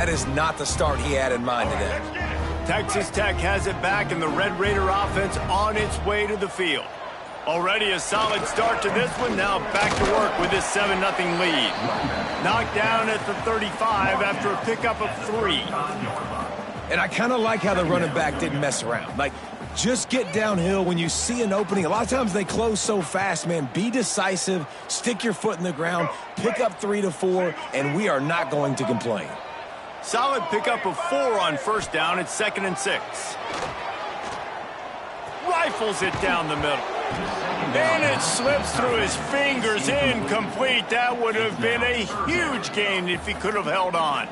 That is not the start he had in mind today. Texas Tech has it back, and the Red Raider offense on its way to the field. Already a solid start to this one. Now back to work with this 7-0 lead. Knocked down at the 35 after a pickup of 3. And I kind of like how the running back didn't mess around. Like, just get downhill when you see an opening. A lot of times they close so fast, man. Be decisive, stick your foot in the ground, pick up 3 to 4, and we are not going to complain. Solid pickup of 4 on first down. It's 2nd and 6. Rifles it down the middle. And it slips through his fingers, incomplete. That would have been a huge gain if he could have held on.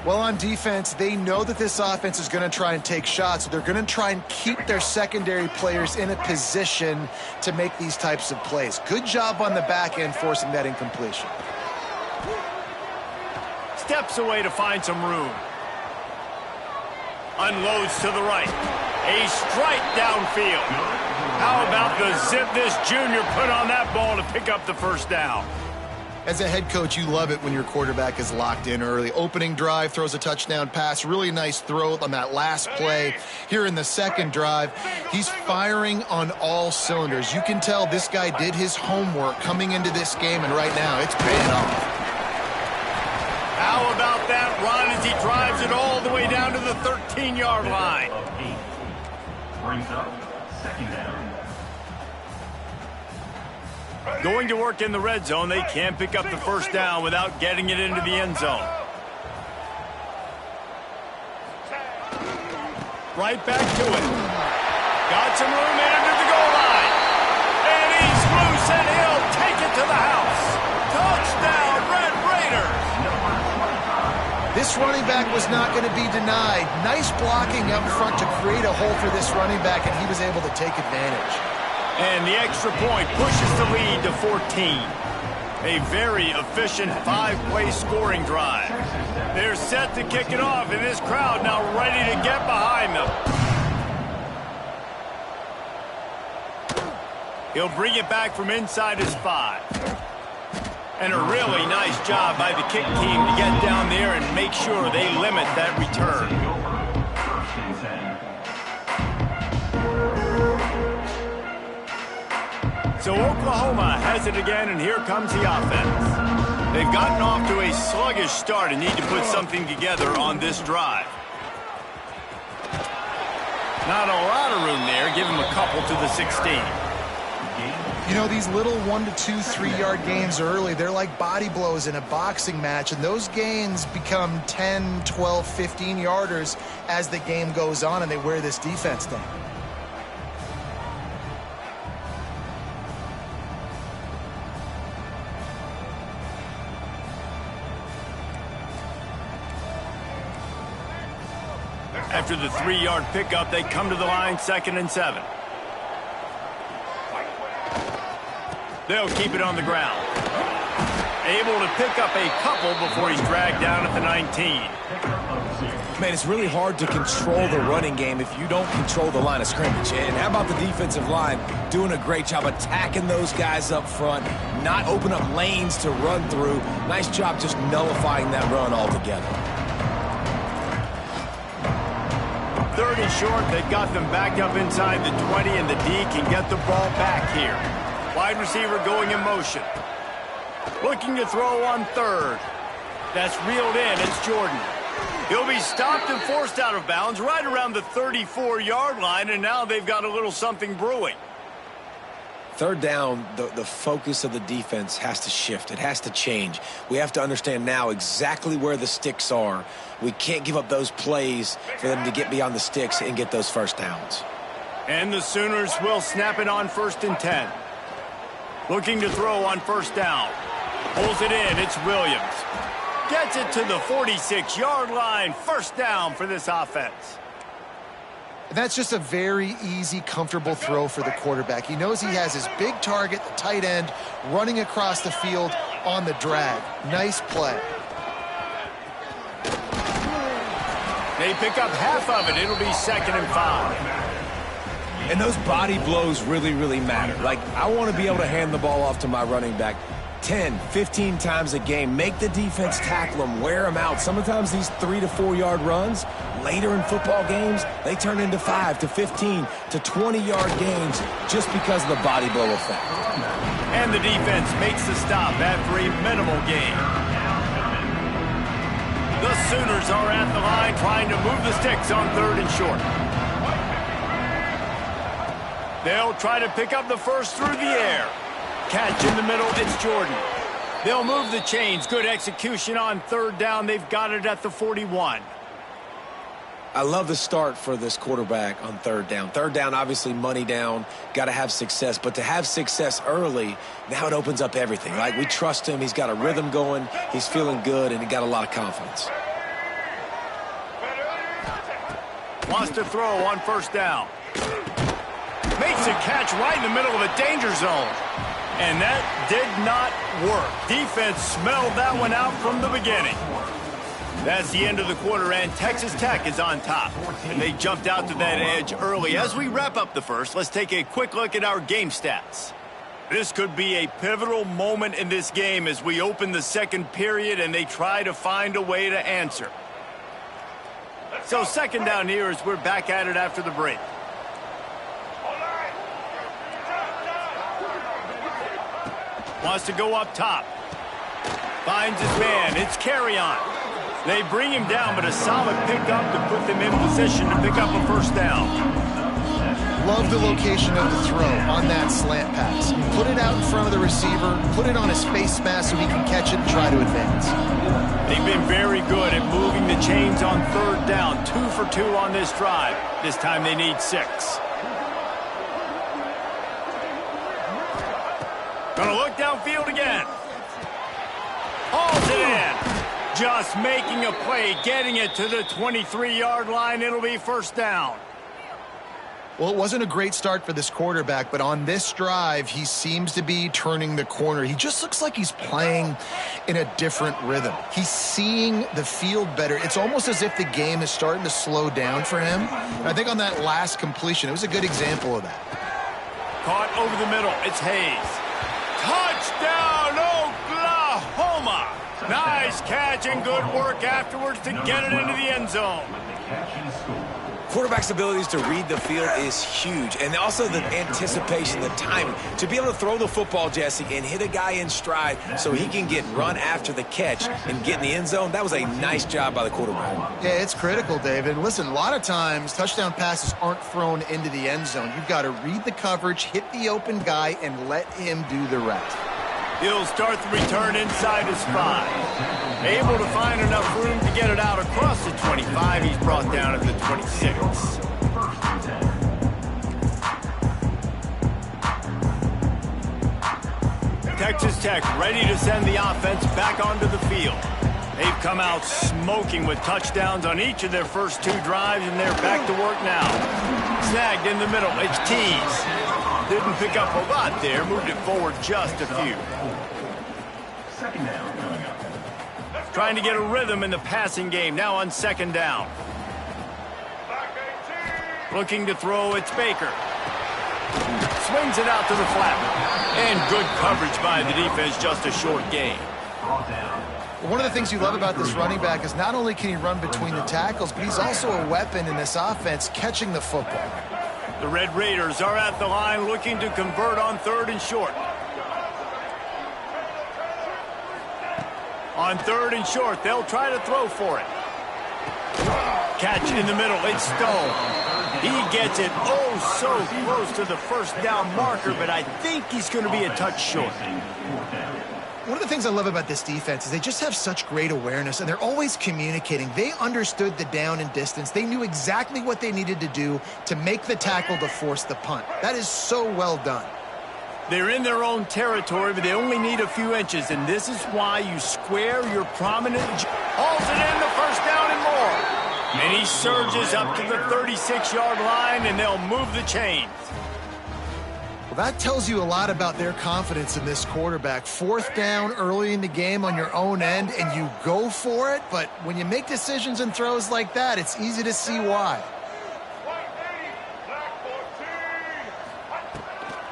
Well, on defense, they know that this offense is going to try and take shots. So they're going to try and keep their secondary players in a position to make these types of plays. Good job on the back end forcing that incompletion. Steps away to find some room. Unloads to the right. A strike downfield. How about the zip this junior put on that ball to pick up the first down? As a head coach, you love it when your quarterback is locked in early. Opening drive, throws a touchdown pass. Really nice throw on that last play. Here in the second drive, he's firing on all cylinders. You can tell this guy did his homework coming into this game, and right now it's paying off. How about that run as he drives it all the way down to the 13-yard line? Brings up 2nd down. Going to work in the red zone. They can't pick up the first down without getting it into the end zone. Right back to it. Got some room in under the goal line. And he's loose, and he'll take it to the house. Touchdown, Red Raiders. This running back was not going to be denied. Nice blocking up front to create a hole for this running back, and he was able to take advantage. And the extra point pushes the lead to 14. A very efficient 5-play scoring drive. They're set to kick it off, and this crowd now ready to get behind them. He'll bring it back from inside his 5. And a really nice job by the kick team to get down there and make sure they limit that return. So Oklahoma has it again, and here comes the offense. They've gotten off to a sluggish start and need to put something together on this drive. Not a lot of room there. Give him a couple to the 16. You know, these little 1 to 2, 3-yard gains early, they're like body blows in a boxing match, and those gains become 10, 12, 15-yarders as the game goes on, and they wear this defense down. After the 3-yard pickup, they come to the line, 2nd and 7. They'll keep it on the ground. Able to pick up a couple before he's dragged down at the 19. Man, it's really hard to control the running game if you don't control the line of scrimmage. And how about the defensive line doing a great job attacking those guys up front, not open up lanes to run through. Nice job just nullifying that run altogether. 30 short, they got them backed up inside the 20, and the D can get the ball back here. Wide receiver going in motion. Looking to throw on 3rd. That's reeled in. It's Jordan. He'll be stopped and forced out of bounds right around the 34-yard line, and now they've got a little something brewing. 3rd down, the focus of the defense has to shift. It has to change. We have to understand now exactly where the sticks are. We can't give up those plays for them to get beyond the sticks and get those first downs. And the Sooners will snap it on 1st and 10. Looking to throw on 1st down. Pulls it in. It's Williams. Gets it to the 46-yard line. 1st down for this offense. That's just a very easy, comfortable throw for the quarterback. He knows he has his big target, the tight end, running across the field on the drag. Nice play. They pick up half of it. It'll be 2nd and 5. And those body blows really, really matter. Like, I want to be able to hand the ball off to my running back. 10, 15 times a game. Make the defense tackle them, wear them out. Sometimes these 3 to 4 yard runs, later in football games, they turn into 5 to 15 to 20 yard gains just because of the body blow effect. And the defense makes the stop after a minimal gain. The Sooners are at the line trying to move the sticks on 3rd and short. They'll try to pick up the first through the air. Catch in the middle, it's Jordan. They'll move the chains. Good execution on 3rd down. They've got it at the 41. I love the start for this quarterback on 3rd down. 3rd down, obviously money down, got to have success. But to have success early, now it opens up everything. Like, we trust him. He's got a rhythm going. He's feeling good, and he got a lot of confidence. Wants to throw on 1st down. Makes a catch right in the middle of a danger zone. And that did not work. Defense smelled that one out from the beginning. That's the end of the quarter, and Texas Tech is on top. And they jumped out to that edge early. As we wrap up the first, let's take a quick look at our game stats. This could be a pivotal moment in this game as we open the 2nd period and they try to find a way to answer. So 2nd down here as we're back at it after the break. Wants to go up top. Finds his man. It's Carry-On. They bring him down, but a solid pickup to put them in position to pick up a 1st down. Love the location of the throw on that slant pass. Put it out in front of the receiver. Put it on his face mask so he can catch it and try to advance. They've been very good at moving the chains on 3rd down. 2 for 2 on this drive. This time they need 6. Gonna look downfield again. Hauls it in. Just making a play, getting it to the 23-yard line. It'll be 1st down. Well, it wasn't a great start for this quarterback, but on this drive, he seems to be turning the corner. He just looks like he's playing in a different rhythm. He's seeing the field better. It's almost as if the game is starting to slow down for him. And I think on that last completion, it was a good example of that. Caught over the middle. It's Hayes. Touchdown, Oklahoma! Nice catch and good work afterwards to get it into the end zone. Quarterback's abilities to read the field is huge. And also the anticipation, the timing. To be able to throw the football, Jesse, and hit a guy in stride so he can get run after the catch and get in the end zone, that was a nice job by the quarterback. Yeah, it's critical, David. Listen, a lot of times touchdown passes aren't thrown into the end zone. You've got to read the coverage, hit the open guy, and let him do the rest. He'll start the return inside his 5. Able to find enough room to get it out across the 25. He's brought down at the 26. Texas Tech ready to send the offense back onto the field. They've come out smoking with touchdowns on each of their first 2 drives, and they're back to work now. Snagged in the middle. It's Tees. Didn't pick up a lot there. Moved it forward just a few. 2nd down coming up. Trying to get a rhythm in the passing game. Now on 2nd down. Looking to throw. It's Baker. Swings it out to the flat. And good coverage by the defense. Just a short gain. One of the things you love about this running back is not only can he run between the tackles, but he's also a weapon in this offense catching the football. The Red Raiders are at the line looking to convert on 3rd and short. On 3rd and short, they'll try to throw for it. Catch in the middle. It's Stone. He gets it so close to the 1st down marker, but I think he's going to be a touch short. One of the things I love about this defense is they just have such great awareness, and they're always communicating. They understood the down and distance. They knew exactly what they needed to do to make the tackle to force the punt. That is so well done. They're in their own territory, but they only need a few inches, and this is why you square your prominent... Hauls it in the 1st down and more. And he surges up to the 36-yard line, and they'll move the chains. That tells you a lot about their confidence in this quarterback. 4th down early in the game on your own end, and you go for it. But when you make decisions and throws like that, it's easy to see why.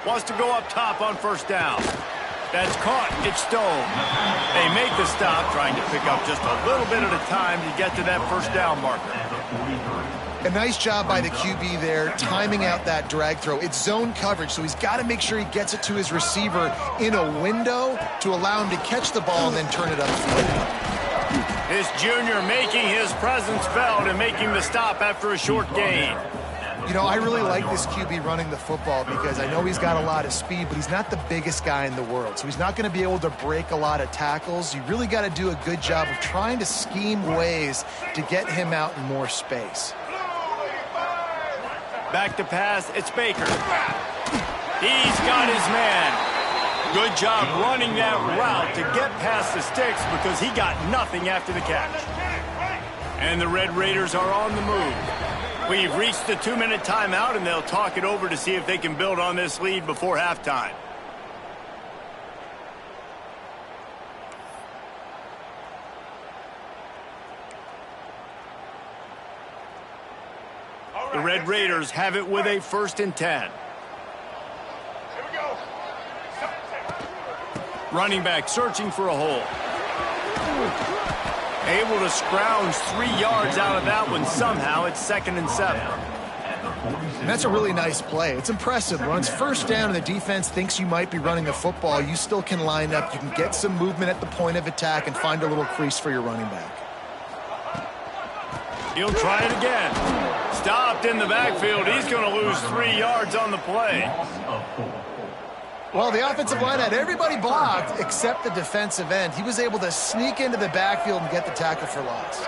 Wants to go up top on 1st down. That's caught. It's Stone. They make the stop, trying to pick up just a little bit at a time to get to that first down marker. A nice job by the QB there, timing out that drag throw. It's zone coverage, so he's got to make sure he gets it to his receiver in a window to allow him to catch the ball and then turn it upfield. This junior making his presence felt and making the stop after a short gain. You know, I really like this QB running the football because I know he's got a lot of speed, but he's not the biggest guy in the world. So he's not going to be able to break a lot of tackles. You really got to do a good job of trying to scheme ways to get him out in more space. Back to pass, it's Baker. He's got his man. Good job running that route to get past the sticks because he got nothing after the catch. And the Red Raiders are on the move. We've reached the 2-minute timeout, and they'll talk it over to see if they can build on this lead before halftime. The Red Raiders have it with a 1st and 10. Running back searching for a hole. Able to scrounge 3 yards out of that one somehow. It's 2nd and 7. And that's a really nice play. It's impressive. When it's first down and the defense thinks you might be running the football, you still can line up. You can get some movement at the point of attack and find a little crease for your running back. He'll try it again. Stopped in the backfield. He's going to lose 3 yards on the play. Well, the offensive line had everybody blocked except the defensive end. He was able to sneak into the backfield and get the tackle for loss.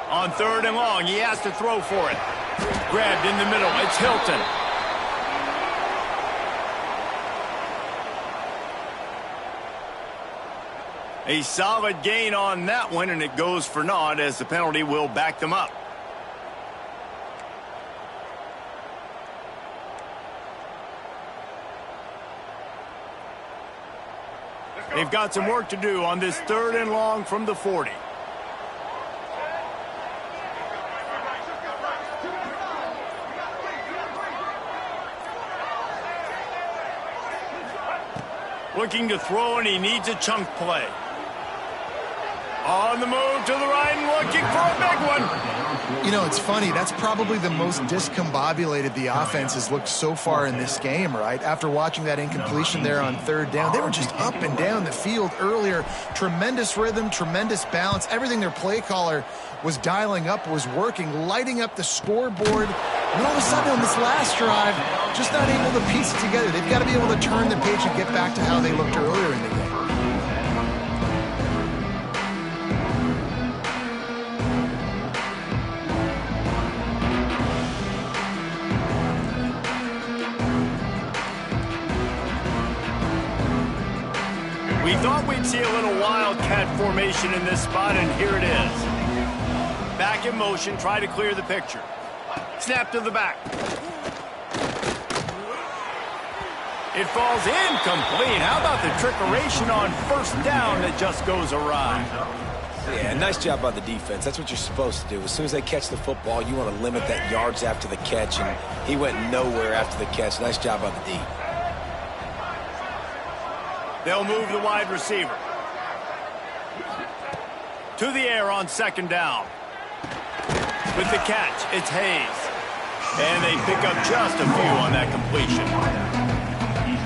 On 3rd and long, he has to throw for it. Grabbed in the middle. It's Hilton. A solid gain on that one, and it goes for naught as the penalty will back them up. They've got some work to do on this 3rd and long from the 40. Looking to throw, and he needs a chunk play. On the move to the right and looking for a big one. You know, it's funny. That's probably the most discombobulated the offense has looked so far in this game, right? After watching that incompletion there on 3rd down, they were just up and down the field earlier. Tremendous rhythm, tremendous balance. Everything their play caller was dialing up was working, lighting up the scoreboard. And all of a sudden on this last drive, just not able to piece it together. They've got to be able to turn the page and get back to how they looked earlier in the game. We thought we'd see a little wildcat formation in this spot, and here it is. Back in motion, try to clear the picture. Snap to the back. It falls incomplete. How about the trickeration on 1st down that just goes awry? Yeah, nice job by the defense. That's what you're supposed to do. As soon as they catch the football, you want to limit that yards after the catch, and he went nowhere after the catch. Nice job by the D. They'll move the wide receiver. To the air on 2nd down. With the catch, it's Hayes. And they pick up just a few on that completion.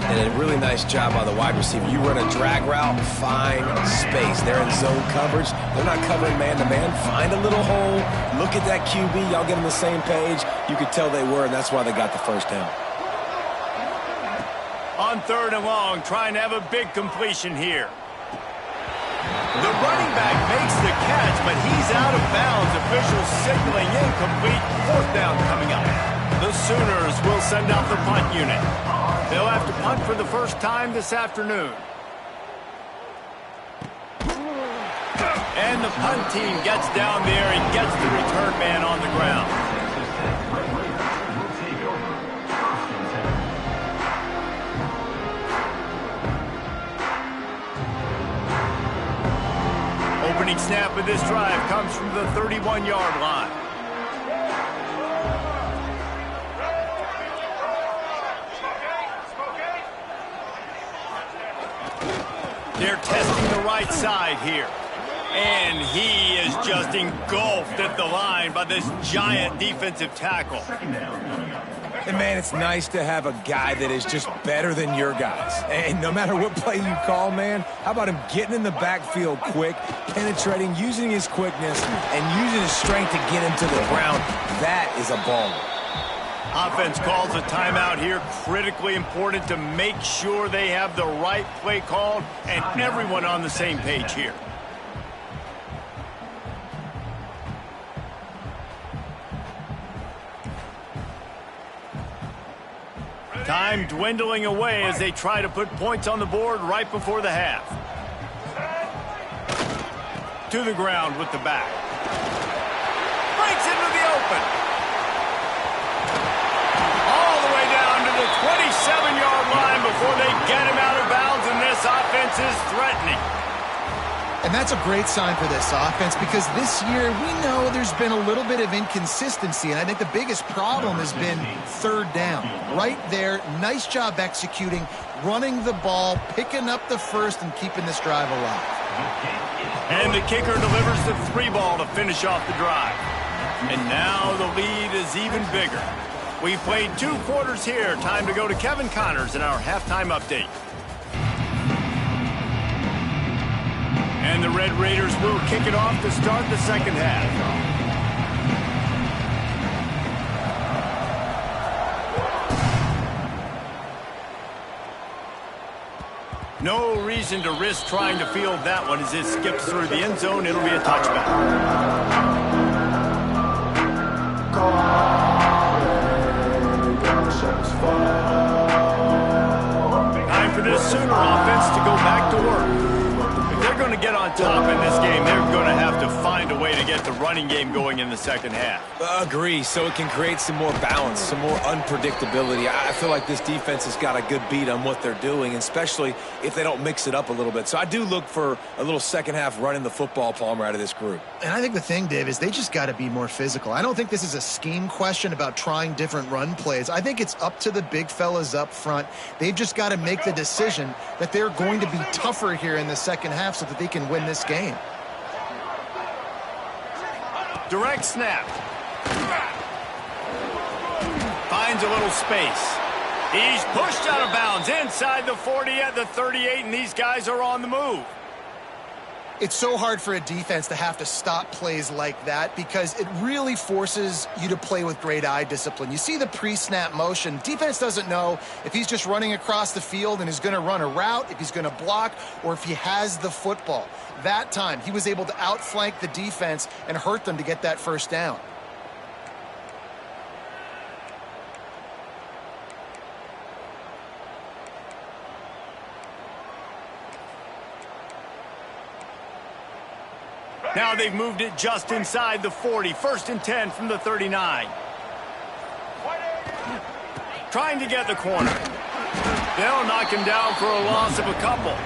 And a really nice job by the wide receiver. You run a drag route, find space. They're in zone coverage. They're not covering man-to-man. Find a little hole. Look at that QB. Y'all get on the same page. You could tell they were, and that's why they got the 1st down. On 3rd and long, trying to have a big completion here. The running back makes the catch, but he's out of bounds. Officials signaling incomplete. 4th down coming up. The Sooners will send out the punt unit. They'll have to punt for the first time this afternoon. And the punt team gets down there and gets the return man on the ground. Opening snap of this drive comes from the 31-yard line. They're testing the right side here. And he is just engulfed at the line by this giant defensive tackle. And, man, it's nice to have a guy that is just better than your guys. And no matter what play you call, man, how about him getting in the backfield quick, penetrating, using his quickness, and using his strength to get him to the ground. That is a baller. Offense calls a timeout here. Critically important to make sure they have the right play called and everyone on the same page here. Time dwindling away as they try to put points on the board right before the half. To the ground with the back. Breaks into the open. All the way down to the 27-yard line before they get him out of bounds, and this offense is threatening. And that's a great sign for this offense because this year we know there's been a little bit of inconsistency, and I think the biggest problem has been third down. Right there, nice job executing, running the ball, picking up the first, and keeping this drive alive. And the kicker delivers the 3-ball to finish off the drive. And now the lead is even bigger. We've played 2 quarters here. Time to go to Kevin Connors in our halftime update. And the Red Raiders will kick it off to start the second half. No reason to risk trying to field that one as it skips through the end zone. It'll be a touchback. Time for this Sooner offense to go back to work. They're going to get on top in this game. They're going to have to find a way to get the running game going in the second half. Agree, so it can create some more balance, some more unpredictability. I feel like this defense has got a good beat on what they're doing, especially if they don't mix it up a little bit. So I do look for a little second half running the football, Palmer, out of this group. And I think the thing, Dave, is they just got to be more physical. I don't think this is a scheme question about trying different run plays. I think it's up to the big fellas up front. They've just got to make the decision that they're going to be tougher here in the second half so that they can win this game. Direct snap. Finds a little space. He's pushed out of bounds inside the 40 at the 38, and these guys are on the move. It's so hard for a defense to have to stop plays like that because it really forces you to play with great eye discipline. You see the pre-snap motion. Defense doesn't know if he's just running across the field and is going to run a route, if he's going to block, or if he has the football. That time, he was able to outflank the defense and hurt them to get that first down. Now they've moved it just inside the 40. 1st and 10 from the 39. Trying to get the corner. They'll knock him down for a loss of a couple.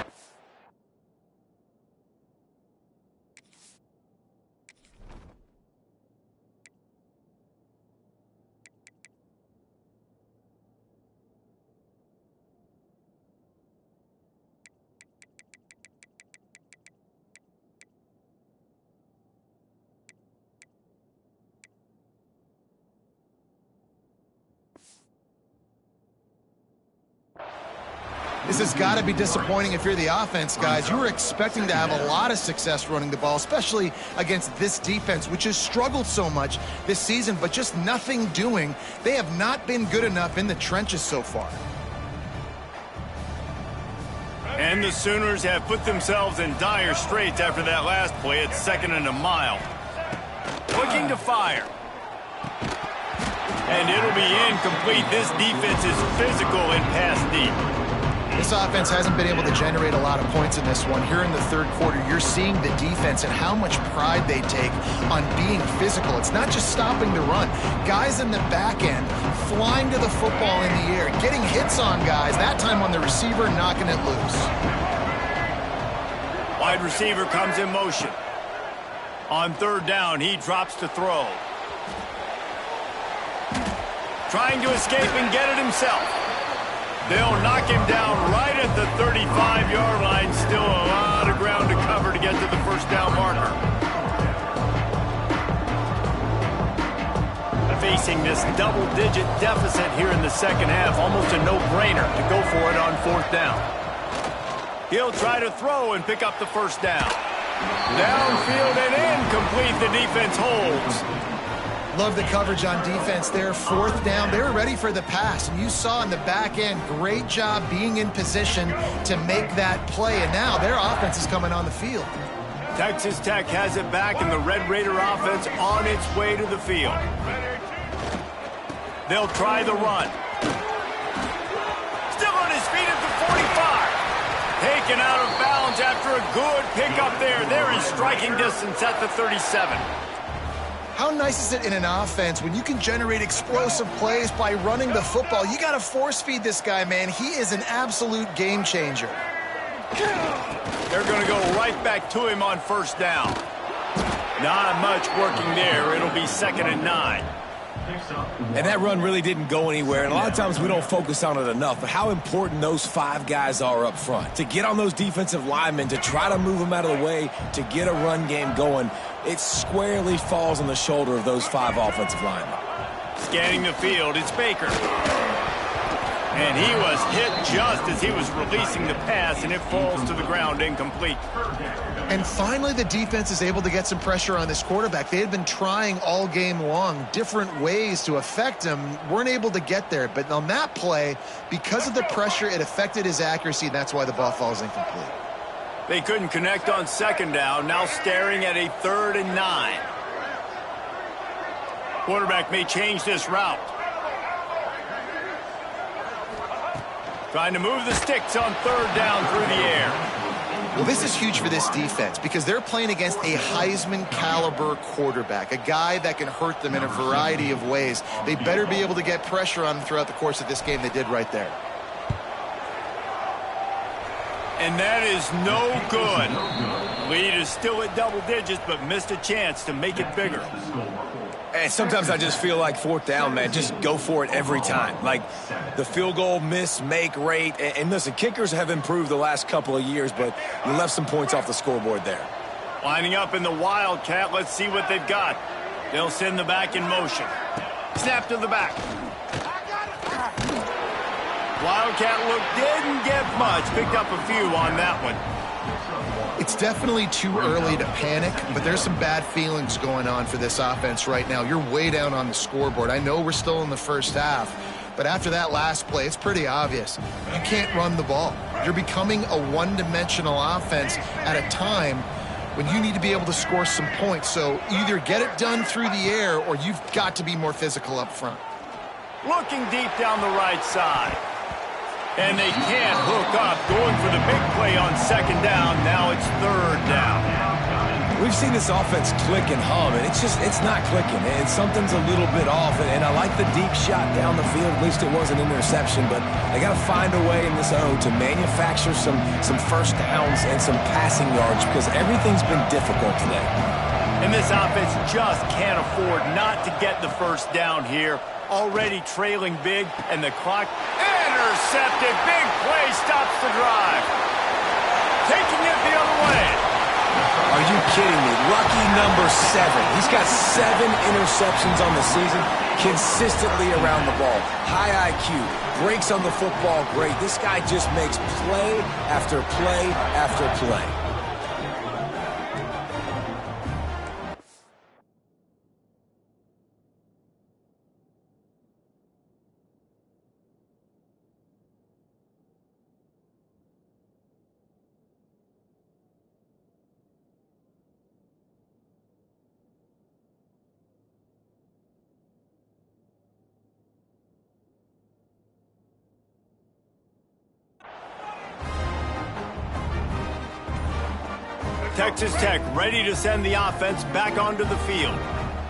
This has got to be disappointing if you're the offense, guys. You were expecting to have a lot of success running the ball, especially against this defense, which has struggled so much this season, but just nothing doing. They have not been good enough in the trenches so far. And the Sooners have put themselves in dire straits after that last play. It's 2nd and a mile. Looking to fire. And it'll be incomplete. This defense is physical and pass deep. This offense hasn't been able to generate a lot of points in this one. Here in the third quarter, you're seeing the defense and how much pride they take on being physical. It's not just stopping the run. Guys in the back end flying to the football in the air, getting hits on guys, that time on the receiver, knocking it loose. Wide receiver comes in motion. On 3rd down, he drops to throw. Trying to escape and get it himself. They'll knock him down right at the 35-yard line. Still a first down marker. Facing this double-digit deficit here in the second half, almost a no-brainer to go for it on fourth down. He'll try to throw and pick up the first down. Downfield and incomplete. The defense holds. Love the coverage on defense there. Fourth down. They were ready for the pass. And you saw in the back end, great job being in position to make that play. And now their offense is coming on the field. Texas Tech has it back, and the Red Raider offense on its way to the field. They'll try the run. Still on his feet at the 45. Taken out of bounds after a good pickup there. They're in striking distance at the 37. How nice is it in an offense when you can generate explosive plays by running the football? You got to force feed this guy, man. He is an absolute game changer. They're going to go right back to him on first down. Not much working there. It'll be 2nd and 9. And that run really didn't go anywhere, and a lot of times we don't focus on it enough, but how important those 5 guys are up front. To get on those defensive linemen, to try to move them out of the way, to get a run game going, it squarely falls on the shoulder of those 5 offensive linemen. Scanning the field, it's Baker. And he was hit just as he was releasing the pass, and it falls to the ground incomplete. And finally, the defense is able to get some pressure on this quarterback. They had been trying all game long different ways to affect him, weren't able to get there. But on that play, because of the pressure, it affected his accuracy, and that's why the ball falls incomplete. They couldn't connect on 2nd down, now staring at a 3rd and 9. Quarterback may change this route. Trying to move the sticks on 3rd down through the air. Well, this is huge for this defense because they're playing against a Heisman-caliber quarterback, a guy that can hurt them in a variety of ways. They better be able to get pressure on him throughout the course of this game. They did right there. And that is no good. Lead is still at double digits, but missed a chance to make it bigger. And sometimes I just feel like 4th down, man, just go for it every time. Like the field goal miss, make rate. And listen, kickers have improved the last couple of years, but you left some points off the scoreboard there. Lining up in the Wildcat. Let's see what they've got. They'll send the back in motion. Snap to the back. Wildcat look didn't get much. Picked up a few on that one. It's definitely too early to panic, but there's some bad feelings going on for this offense right now. You're way down on the scoreboard. I know we're still in the first half, but after that last play, it's pretty obvious. You can't run the ball. You're becoming a one-dimensional offense at a time when you need to be able to score some points. So either get it done through the air or you've got to be more physical up front. Looking deep down the right side. And they can't hook up. Going for the big play on 2nd down. Now it's 3rd down. We've seen this offense click and hum, and it's not clicking. And something's a little bit off. And I like the deep shot down the field. At least it was an interception. But they got to find a way in this O to manufacture some first downs and some passing yards because everything's been difficult today. And this offense just can't afford not to get the first down here. Already trailing big, and the clock intercepted. Big play stops the drive. Taking it the other way. Are you kidding me? Lucky number 7. He's got 7 interceptions on the season, consistently around the ball. High IQ, breaks on the football great. This guy just makes play after play after play. Texas Tech ready to send the offense back onto the field.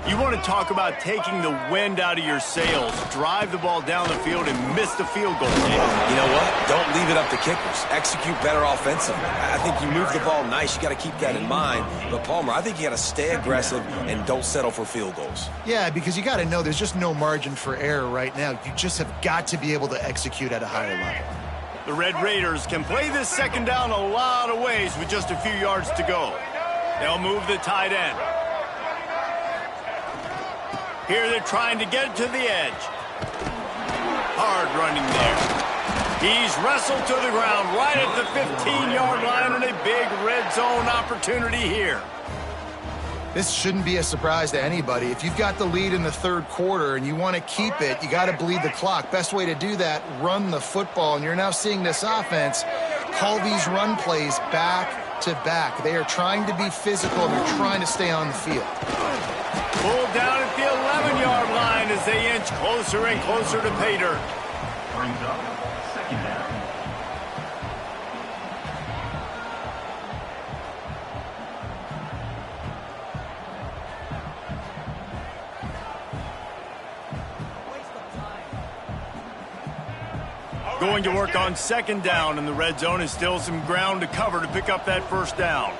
You want to talk about taking the wind out of your sails. Drive the ball down the field and miss the field goal. You know what? Don't leave it up to kickers. Execute better offensively. I think you move the ball nice. You got to keep that in mind. But, Palmer, I think you got to stay aggressive and don't settle for field goals. Yeah, because you got to know there's just no margin for error right now. You just have got to be able to execute at a higher level. The Red Raiders can play this 2nd down a lot of ways with just a few yards to go. They'll move the tight end. Here they're trying to get it to the edge. Hard running there. He's wrestled to the ground right at the 15-yard line, and a big red zone opportunity here. This shouldn't be a surprise to anybody. If you've got the lead in the third quarter and you want to keep it, you got to bleed the clock. Best way to do that, run the football. And you're now seeing this offense call these run plays back to back. They are trying to be physical, and they're trying to stay on the field. Pulled down at the 11-yard line as they inch closer and closer to pay dirt. Brings up second down. Going to work on second down in the red zone, and still some ground to cover to pick up that first down.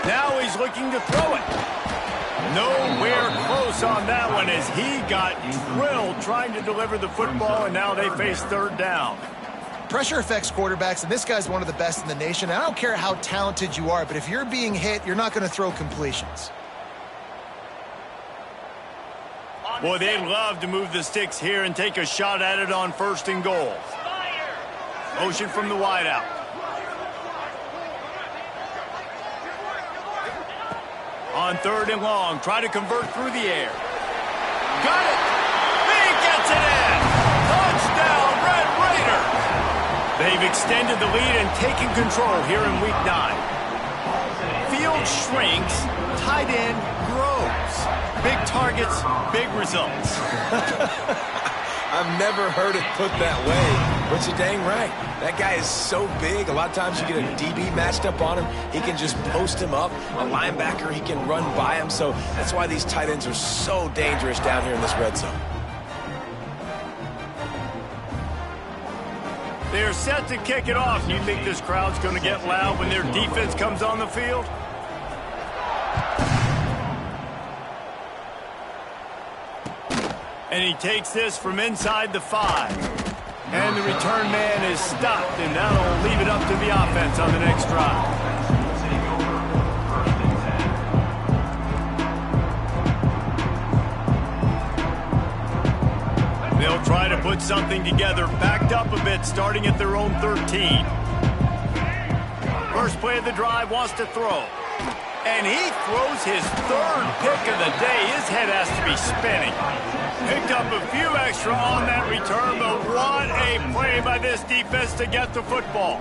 Now he's looking to throw it. Nowhere close on that one as he got drilled trying to deliver the football, and now they face third down. Pressure affects quarterbacks, and this guy's one of the best in the nation. I don't care how talented you are, but if you're being hit, you're not going to throw completions. Boy, they'd love to move the sticks here and take a shot at it on first and goal. Motion from the wideout. On third and long, try to convert through the air. Got it! He gets it in! Touchdown, Red Raiders! They've extended the lead and taken control here in Week 9. Field shrinks, tight end grows. Big targets, big results. I've never heard it put that way, but you're dang right. That guy is so big. A lot of times you get a DB matched up on him. He can just post him up. A linebacker, he can run by him. So that's why these tight ends are so dangerous down here in this red zone. They're set to kick it off. You think this crowd's going to get loud when their defense comes on the field? And he takes this from inside the 5. And the return man is stopped, and that'll leave it up to the offense on the next drive. They'll try to put something together, backed up a bit, starting at their own 13. First play of the drive, wants to throw. And he throws his third pick of the day. His head has to be spinning. Picked up a few extra on that return, but what a play by this defense to get the football.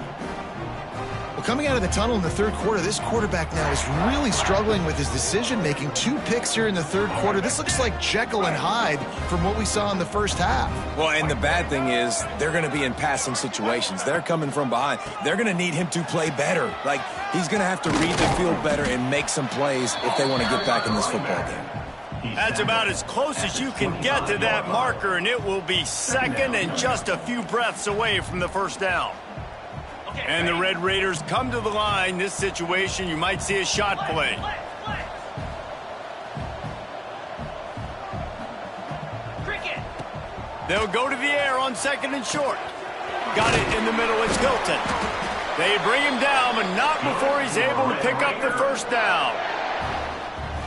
Well, coming out of the tunnel in the third quarter, this quarterback now is really struggling with his decision-making. 2 picks here in the third quarter. This looks like Jekyll and Hyde from what we saw in the first half. Well, and the bad thing is they're going to be in passing situations. They're coming from behind. They're going to need him to play better. Like, he's going to have to read the field better and make some plays if they want to get back in this football game. That's about as close as you can get to that marker, and it will be second and just a few breaths away from the first down. And the Red Raiders come to the line. This situation, you might see a shot play. They'll go to the air on second and short. Got it in the middle. It's Hilton. They bring him down, but not before he's able to pick up the first down.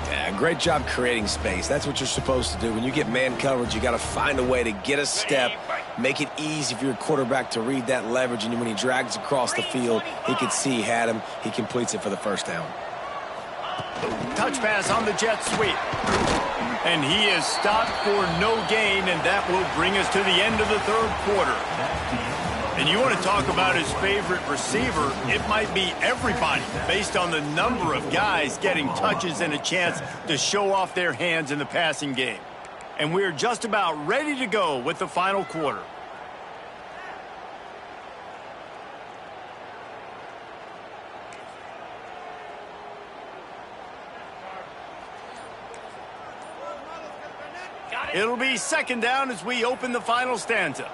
Yeah, great job creating space. That's what you're supposed to do. When you get man coverage, you got to find a way to get a step, make it easy for your quarterback to read that leverage, and when he drags across the field, he can see he had him. He completes it for the first down. Touch pass on the jet sweep. And he is stopped for no gain, and that will bring us to the end of the third quarter. And you want to talk about his favorite receiver, it might be everybody based on the number of guys getting touches and a chance to show off their hands in the passing game. And we're just about ready to go with the final quarter. It'll be second down as we open the final stanza.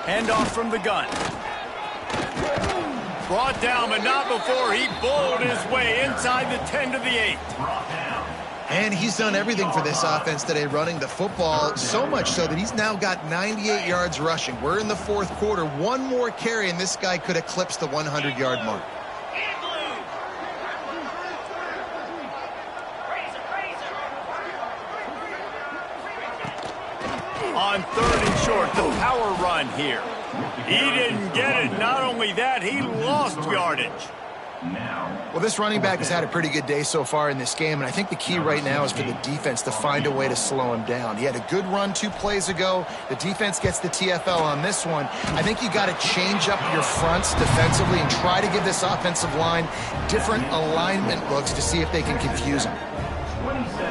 Handoff from the gun. Brought down, but not before he bowled his way inside the 10 to the 8. And he's done everything for this offense today, running the football, so much so that he's now got 98 yards rushing. We're in the fourth quarter. One more carry, and this guy could eclipse the 100-yard mark. On 3rd and short, the power run here. He didn't get it. Not only that, he lost yardage. Well, this running back has had a pretty good day so far in this game, and I think the key right now is for the defense to find a way to slow him down. He had a good run 2 plays ago. The defense gets the TFL on this one. I think you got to change up your fronts defensively and try to give this offensive line different alignment looks to see if they can confuse him.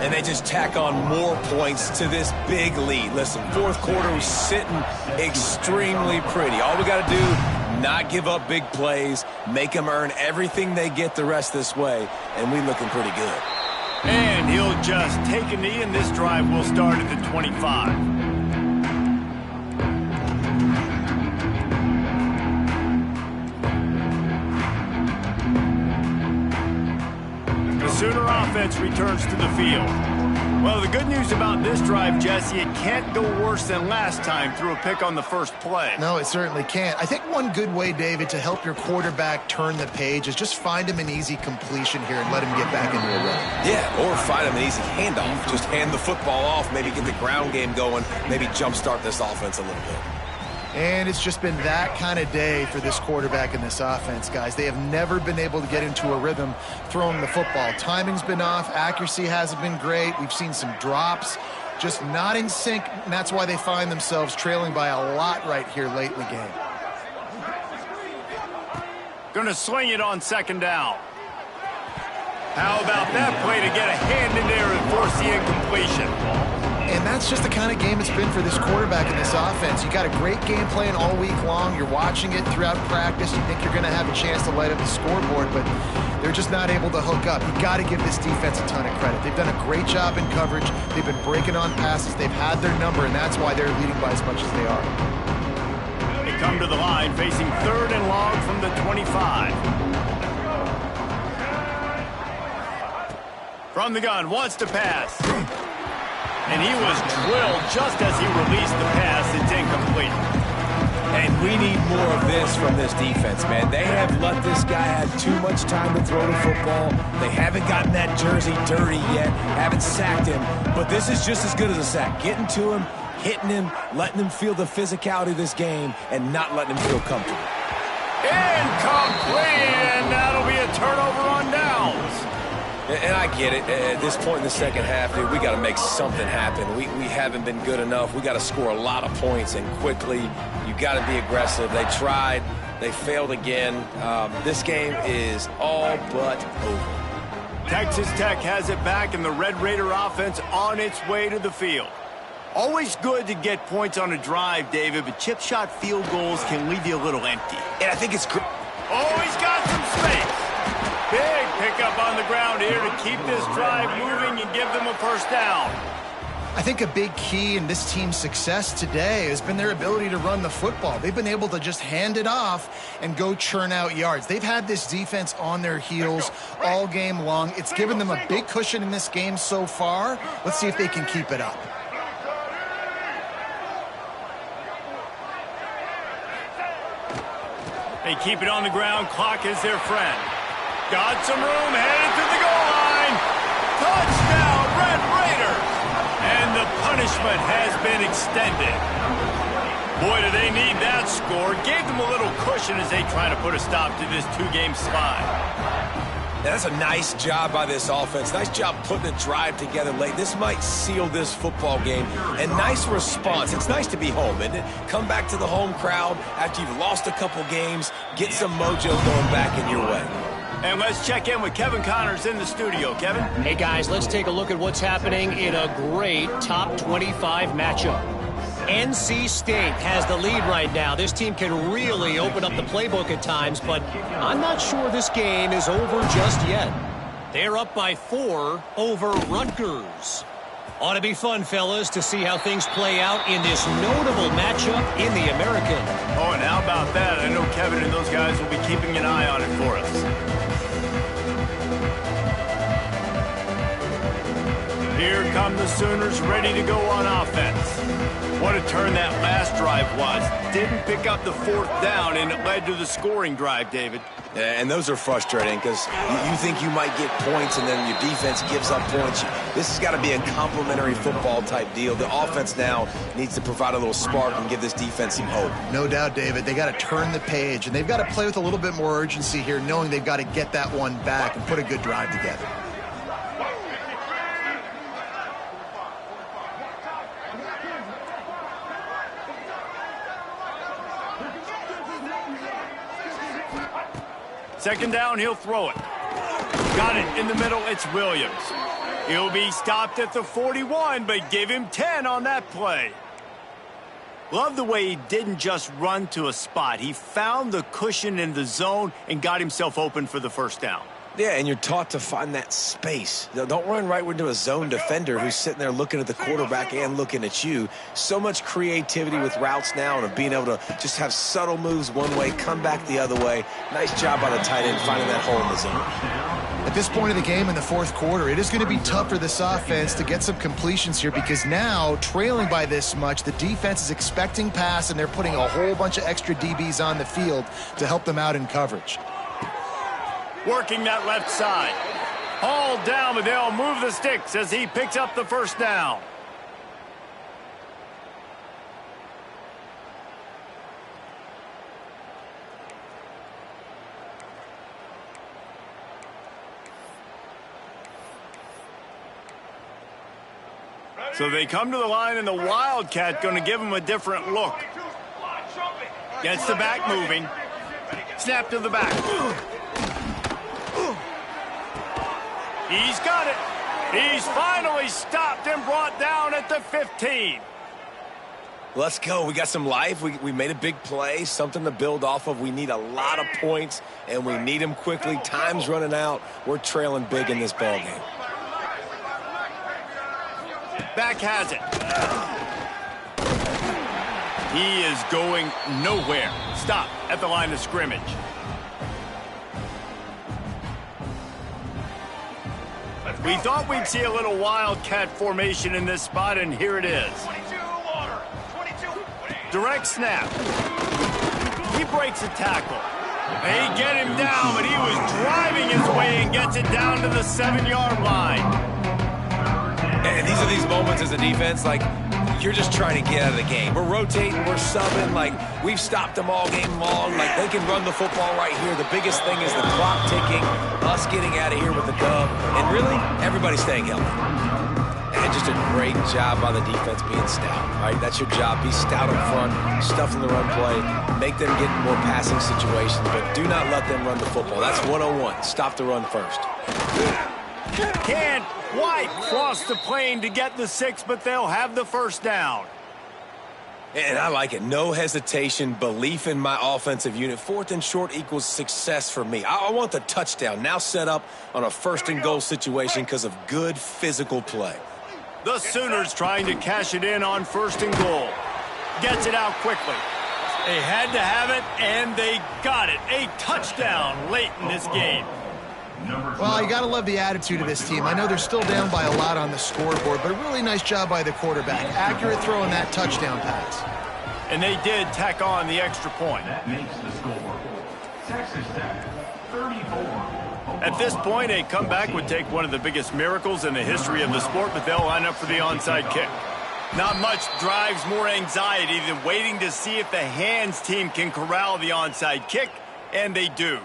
And they just tack on more points to this big lead. Listen, fourth quarter was sitting extremely pretty. All we got to do, not give up big plays, make them earn everything they get the rest this way, and we looking pretty good. And he'll just take a knee, and this drive will start at the 25. Sooner offense returns to the field. Well, the good news about this drive, Jesse, it can't go worse than last time through a pick on the first play. No, it certainly can't. I think one good way, David, to help your quarterback turn the page is just find him an easy completion here and let him get back into a rhythm. Yeah, or find him an easy handoff. Just hand the football off, maybe get the ground game going, maybe jumpstart this offense a little bit. And it's just been that kind of day for this quarterback in this offense, guys. They have never been able to get into a rhythm throwing the football. Timing's been off. Accuracy hasn't been great. We've seen some drops, just not in sync, and that's why they find themselves trailing by a lot right here late in the game. Gonna swing it on 2nd down. How about that play to get a hand in there and force the incompletion? And that's just the kind of game it's been for this quarterback in this offense. You got a great game plan all week long. You're watching it throughout practice. You think you're going to have a chance to light up the scoreboard, but they're just not able to hook up. You got to give this defense a ton of credit. They've done a great job in coverage. They've been breaking on passes. They've had their number, and that's why they're leading by as much as they are. They come to the line facing 3rd and long from the 25. From the gun, wants to pass. And he was drilled just as he released the pass. It's incomplete. And we need more of this from this defense, man. They have let this guy have too much time to throw the football. They haven't gotten that jersey dirty yet, haven't sacked him. But this is just as good as a sack. Getting to him, hitting him, letting him feel the physicality of this game, and not letting him feel comfortable. Incomplete, and that'll be a turnover on downs. And I get it. At this point in the second half, dude, we got to make something happen. We haven't been good enough. We got to score a lot of points and quickly. You got to be aggressive. They tried. They failed again. This game is all but over. Texas Tech has it back, and the Red Raider offense on its way to the field. Always good to get points on a drive, David, but chip shot field goals can leave you a little empty. And I think it's great. Oh, he's got some space. Big pickup on the ground here to keep this drive moving and give them a first down. I think a big key in this team's success today has been their ability to run the football. They've been able to just hand it off and go churn out yards. They've had this defense on their heels all game long. It's given them a big cushion in this game so far. Let's see if they can keep it up. They keep it on the ground. Clock is their friend. Got some room, headed to the goal line. Touchdown, Red Raiders! And the punishment has been extended. Boy, do they need that score. Gave them a little cushion as they try to put a stop to this 2-game slide. Now, that's a nice job by this offense. Nice job putting a drive together late. This might seal this football game. And nice response. It's nice to be home, isn't it? Come back to the home crowd after you've lost a couple games. Get some mojo going back in your way. And let's check in with Kevin Connors in the studio. Kevin? Hey, guys, let's take a look at what's happening in a great top 25 matchup. NC State has the lead right now. This team can really open up the playbook at times, but I'm not sure this game is over just yet. They're up by 4 over Rutgers. Ought to be fun, fellas, to see how things play out in this notable matchup in the American. Oh, and how about that? I know Kevin and those guys will be keeping an eye on it for us. Here come the Sooners ready to go on offense. What a turn that last drive was. Didn't pick up the 4th down, and it led to the scoring drive, David. Yeah, and those are frustrating because you think you might get points and then your defense gives up points. This has got to be a complementary football type deal. The offense now needs to provide a little spark and give this defense some hope. No doubt, David. They got to turn the page, and they've got to play with a little bit more urgency here, knowing they've got to get that one back and put a good drive together. Second down, he'll throw it. Got it in the middle, it's Williams. He'll be stopped at the 41, but give him 10 on that play. Love the way he didn't just run to a spot. He found the cushion in the zone and got himself open for the first down. Yeah, and you're taught to find that space. Don't run right into a zone defender who's sitting there looking at the quarterback and looking at you. So much creativity with routes now and of being able to just have subtle moves one way, come back the other way. Nice job by the tight end finding that hole in the zone. At this point of the game in the 4th quarter, it is going to be tough for this offense to get some completions here because now, trailing by this much, the defense is expecting pass and they're putting a whole bunch of extra DBs on the field to help them out in coverage. Working that left side. Hauled down, but they'll move the sticks as he picks up the first down. So they come to the line, and the Wildcat going to give him a different look. Gets the back moving. Snap to the back. He's got it. He's finally stopped and brought down at the 15. Let's go. We got some life. We made a big play, something to build off of. We need a lot of points, and we need them quickly. Time's running out. We're trailing big in this ball game. Back has it. He is going nowhere. Stop at the line of scrimmage. We thought we'd see a little Wildcat formation in this spot, and here it is. Direct snap. He breaks a tackle. They get him down, but he was driving his way and gets it down to the 7-yard line. And these are these moments as a defense, like, you're just trying to get out of the game. We're rotating, we're subbing, like, we've stopped them all game long. Like, they can run the football right here. The biggest thing is the clock ticking, us getting out of here with the dub, and really, everybody staying healthy. And just a great job by the defense being stout, right? That's your job. Be stout up front, stuff in the run play, make them get in more passing situations, but do not let them run the football. That's 101. Stop the run first. Can't quite cross the plane to get the 6, but they'll have the first down. And I like it. No hesitation, belief in my offensive unit. 4th and short equals success for me. I want the touchdown now set up on a 1st and goal situation because of good physical play. The Sooners trying to cash it in on 1st and goal. Gets it out quickly. They had to have it, and they got it. A touchdown late in this game. Well, you got to love the attitude of this team. I know they're still down by a lot on the scoreboard, but a really nice job by the quarterback. Accurate throw in that touchdown pass. And they did tack on the extra point. That makes the score. Texas Tech, 34. At this point, a comeback would take one of the biggest miracles in the history of the sport, but they'll line up for the onside kick. Not much drives more anxiety than waiting to see if the hands team can corral the onside kick, and they do.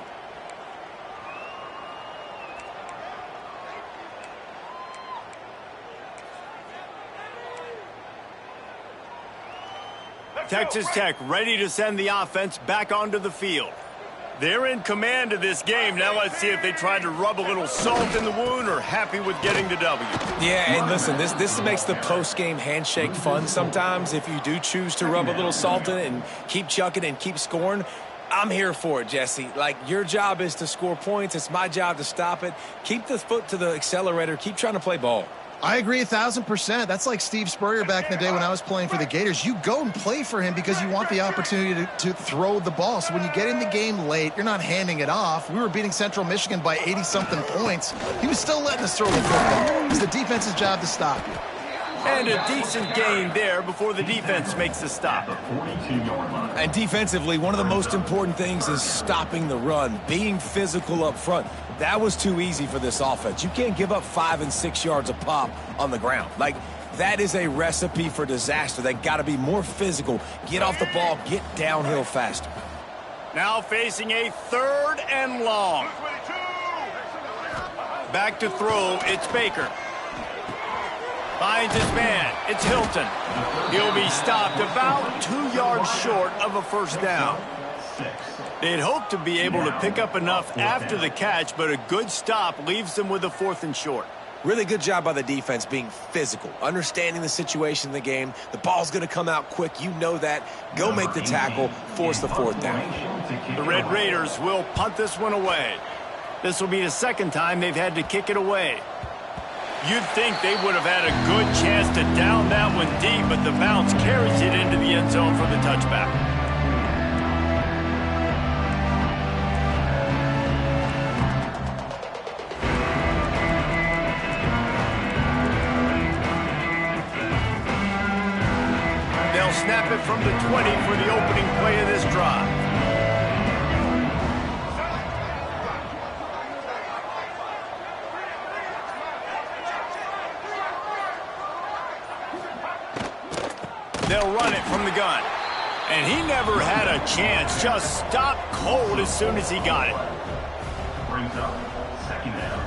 Texas Tech ready to send the offense back onto the field. They're in command of this game. Now let's see if they try to rub a little salt in the wound or happy with getting the W. Yeah, and listen, this makes the post-game handshake fun sometimes. If you do choose to rub a little salt in it and keep chucking and keep scoring, I'm here for it, Jesse. Like, your job is to score points. It's my job to stop it. Keep the foot to the accelerator. Keep trying to play ball. I agree 1,000%. That's like Steve Spurrier back in the day when I was playing for the Gators. You go and play for him because you want the opportunity to throw the ball. So when you get in the game late, you're not handing it off. We were beating Central Michigan by 80-something points. He was still letting us throw the football. It's the defense's job to stop you. And a decent gain there before the defense makes the stop. And defensively, one of the most important things is stopping the run, being physical up front. That was too easy for this offense. You can't give up 5 and 6 yards a pop on the ground. Like, that is a recipe for disaster. They got to be more physical, get off the ball, get downhill faster. Now facing a 3rd and long. Back to throw, it's Baker. Finds his man, it's Hilton. He'll be stopped about 2 yards short of a first down. They'd hoped to be able to pick up enough after the catch, but a good stop leaves them with a 4th and short. Really good job by the defense being physical, understanding the situation in the game. The ball's going to come out quick. You know that. Go make the tackle, force the 4th down. The Red Raiders will punt this one away. This will be the 2nd time they've had to kick it away. You'd think they would have had a good chance to down that one deep, but the bounce carries it into the end zone for the touchback. They'll snap it from the 20 for the opening play of this drive. They'll run it from the gun. And he never had a chance. Just stopped cold as soon as he got it. Brings up 2nd down.